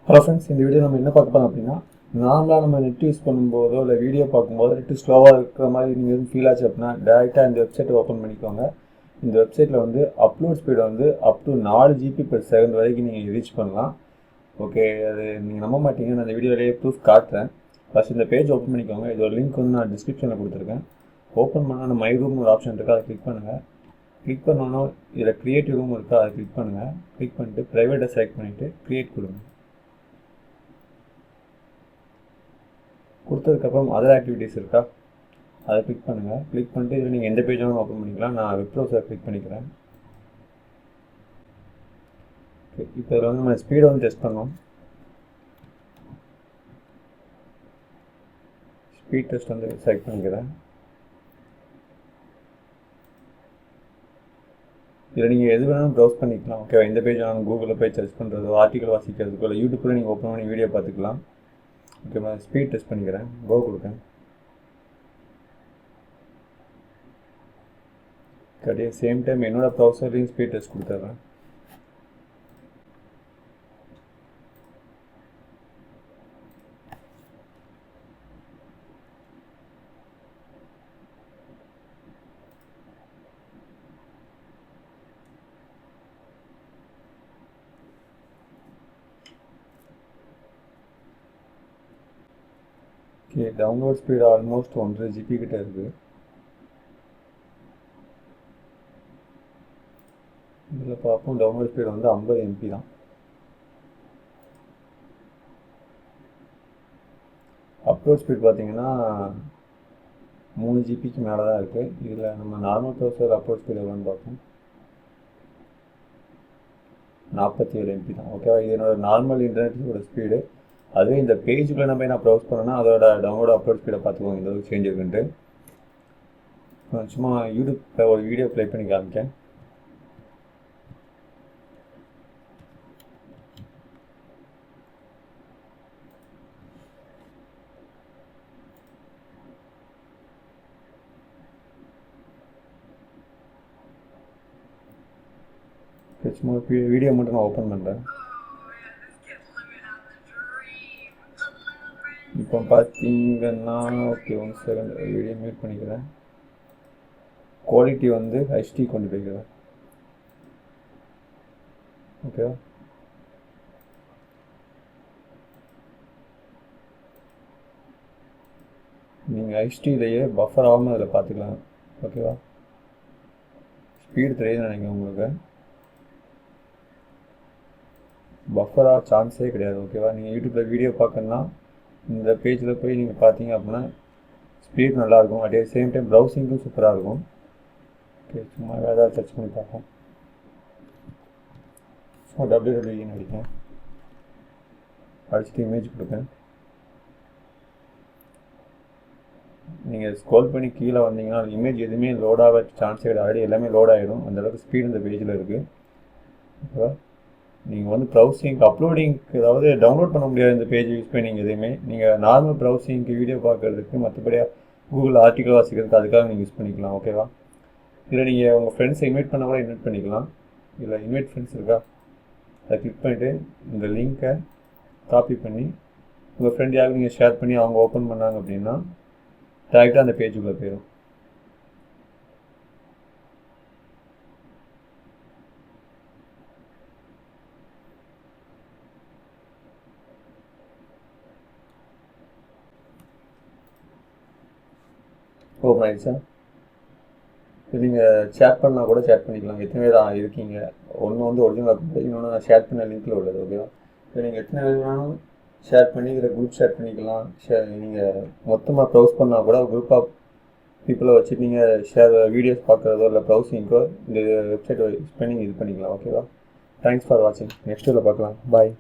Hello friends, இந்த video நம்ம என்ன பார்க்க போகிறோம் அப்படின்னா, நார்மலாக நம்ம நெட் யூஸ் பண்ணும்போதோ இல்லை வீடியோ பார்க்கும்போது நெட்டு ஸ்லோவாக இருக்கிற மாதிரி நீங்கள் எதுவும் ஃபீல் ஆச்சு அப்படின்னா டேரெக்டாக இந்த வெப்சைட்டை ஓப்பன் பண்ணிக்கோங்க. இந்த வெப்சைட்டில் வந்து அப்லோட் ஸ்பீடை வந்து அப் டு 4 GB/s வரைக்கும் நீங்கள் ரீச் பண்ணலாம். ஓகே, அது நீங்கள் நம்ப மாட்டீங்க, நான் இந்த வீடியோலேயே ப்ரூஃப் காட்டுறேன். ஃபஸ்ட் இந்த பேஜ் ஓப்பன் பண்ணிக்கோங்க. இதோட லிங்க் வந்து நான் டிஸ்கிரிப்ஷனில் கொடுத்துருக்கேன். ஓப்பன் பண்ணால் நம்ம மை ரூம் ஒரு ஆப்ஷன் இருக்குது, அதை கிளிக் பண்ணுங்கள். கிளிக் பண்ணோன்னா இதில் க்ரியேட்டிவ் ரூம் இருக்குது, அதை கிளிக் பண்ணுங்கள். கிளிக் பண்ணிட்டு ப்ரைவேட்டை செலக்ட் பண்ணிவிட்டு க்ரியேட் கொடுங்க. கொடுத்ததுக்கப்புறம் அதர் ஆக்டிவிட்டீஸ் இருக்கா, அதை கிளிக் பண்ணுங்கள். கிளிக் பண்ணிட்டு இதில் நீங்கள் எந்த பேஜ் வேணும் ஓப்பன் பண்ணிக்கலாம். நான் வெப் ப்ரௌசரை கிளிக் பண்ணிக்கிறேன். இப்போ இதில் வந்து நம்ம ஸ்பீடை வந்து டெஸ்ட் பண்ணோம். ஸ்பீட் டெஸ்ட் வந்து செலக்ட் பண்ணிக்கிறேன். இதில் நீங்கள் எது வேணாலும் ப்ரௌஸ் பண்ணிக்கலாம். ஓகேவா, இந்த பேஜ் வேணாலும் கூகுளில் போய் சர்ச் பண்ணுறதோ ஆர்டிக்கல் வாசிக்கிறதுக்கோ இல்லை யூடியூப்பில் நீங்கள் ஓப்பன் பண்ணி வீடியோ பார்த்துக்கலாம். ஓகேவா, ஸ்பீட் டெஸ்ட் பண்ணிக்கிறேன். கோ கொடுக்கேன். கடையே சேம் டைம் என்னோடய ப்ரௌசர்லேயும் ஸ்பீட் டெஸ்ட் கொடுத்துட்றேன். Okay, download speed almost 1.5 GB கிட்ட இருக்குது. இதில் பார்ப்போம், டவுன்லோட் ஸ்பீடு வந்து 50 MB தான். அப்லோட் ஸ்பீட் பார்த்தீங்கன்னா 3 GBக்கு மேலே தான் இருக்குது. இதில் நம்ம நார்மல் ப்ரௌசர் அப்லோட் ஸ்பீடு எவ்வளோன்னு பார்ப்போம். 47 MB தான். ஓகேவா, இது என்னோட நார்மல் இன்டர்நெட்டோட ஸ்பீடு. அதுவே இந்த பேஜுக்குள்ளே நம்ம என்ன ப்ரௌஸ் பண்ணோன்னா அதோட டவுன்லோட் அப்லோட் ஸ்பீடை பார்த்துக்கோங்க, இந்த அளவுக்கு சேஞ்ச் இருக்குன்ட்டு. சும்மா யூடியூப்பில் ஒரு வீடியோ ப்ளே பண்ணி காமிக்கேன். சும்மா வீடியோ மட்டும் நான் ஓப்பன் பண்ணுறேன். இப்போ பார்த்தீங்கன்னா ஓகே, 1 செகண்ட் வீடியோ மியூட் பண்ணிக்கிறேன். குவாலிட்டி வந்து HD கொண்டு போய்க்கிறேன். ஓகேவா, நீங்கள் HDலேயே பஃபர் ஆகாமல் அதில் பார்த்துக்கலாம். ஓகேவா, ஸ்பீடு தெரியுதுன்னு நினைக்கிறேன் உங்களுக்கு. பஃபராக சான்ஸே கிடையாது. ஓகேவா, நீங்கள் யூடியூப்பில் வீடியோ பார்க்கணுன்னா இந்த பேஜில் போய் நீங்கள் பார்த்தீங்க அப்படின்னா ஸ்பீட் நல்லாயிருக்கும். அட் சேம் டைம் ப்ரௌசிங்கும் சூப்பராக இருக்கும். ஓகே, சும்மா ஏதாவது சர்ச் பண்ணி பார்ப்போம். சும்மா www அடிப்பேன். அடிச்சுட்டு இமேஜ் கொடுப்பேன். நீங்கள் ஸ்க்ரோல் பண்ணி கீழே வந்தீங்கன்னா இமேஜ் எதுவுமே லோட் ஆக சான்ஸே கிடையாது. ஆல்ரெடி எல்லாமே லோட் ஆகிடும். அந்தளவுக்கு ஸ்பீடு இந்த பேஜில் இருக்குது. ஓகேவா, நீங்கள் வந்து ப்ரௌசிங் அப்லோடிங்க்கு ஏதாவது டவுன்லோட் பண்ண முடியாது இந்த பேஜ் யூஸ் பண்ணி. நீங்கள் எதுவுமே நீங்கள் நார்மல் ப்ரௌசிங்க்கு வீடியோ பார்க்குறதுக்கு, மற்றபடியாக கூகுள் ஆர்டிக்கல் வாசிக்கிறதுக்கு அதுக்காக நீங்கள் யூஸ் பண்ணிக்கலாம். ஓகேவா, இதில் நீங்கள் உங்கள் ஃப்ரெண்ட்ஸை இன்வைட் பண்ண கூட இன்வைட் பண்ணிக்கலாம். இதில் இன்வைட் ஃப்ரெண்ட்ஸ் இருக்கா, அதை கிளிக் பண்ணிவிட்டு இந்த லிங்க்கை காப்பி பண்ணி உங்கள் ஃப்ரெண்ட் யாருக்கு நீங்கள் ஷேர் பண்ணி அவங்க ஓப்பன் பண்ணாங்க அப்படின்னா டேரெக்டாக அந்த பேஜுக்குள்ளே போயிடும். ஓப்பன் ஆகிடுச்சா? இப்போ நீங்கள் சேட் பண்ணால் கூட சேட் பண்ணிக்கலாம். எத்தனை பேர் இருக்கீங்க, ஒன்று வந்து ஒரிஜினல் அக்கௌண்ட், இன்னொன்று நான் ஷேர் பண்ண லிங்க்கில் உள்ளது. ஓகேவா, இப்போ நீங்கள் எத்தனை பேர் வேணாலும் ஷேர் பண்ணி இதில் குரூப் ஷேர் பண்ணிக்கலாம். நீங்கள் மொத்தமாக ப்ரௌஸ் பண்ணால் கூட குரூப் ஆஃப் பீப்புளை வச்சு நீங்கள் வீடியோஸ் பார்க்குறதோ இல்லை ப்ரௌசிங்கோ இந்த வெப்சைட்டை யூஸ் பண்ணி இது பண்ணிக்கலாம். ஓகேவா, தேங்க்ஸ் ஃபார் வாட்சிங். நெக்ஸ்ட் வீடியோவில் பார்க்கலாம். பாய்.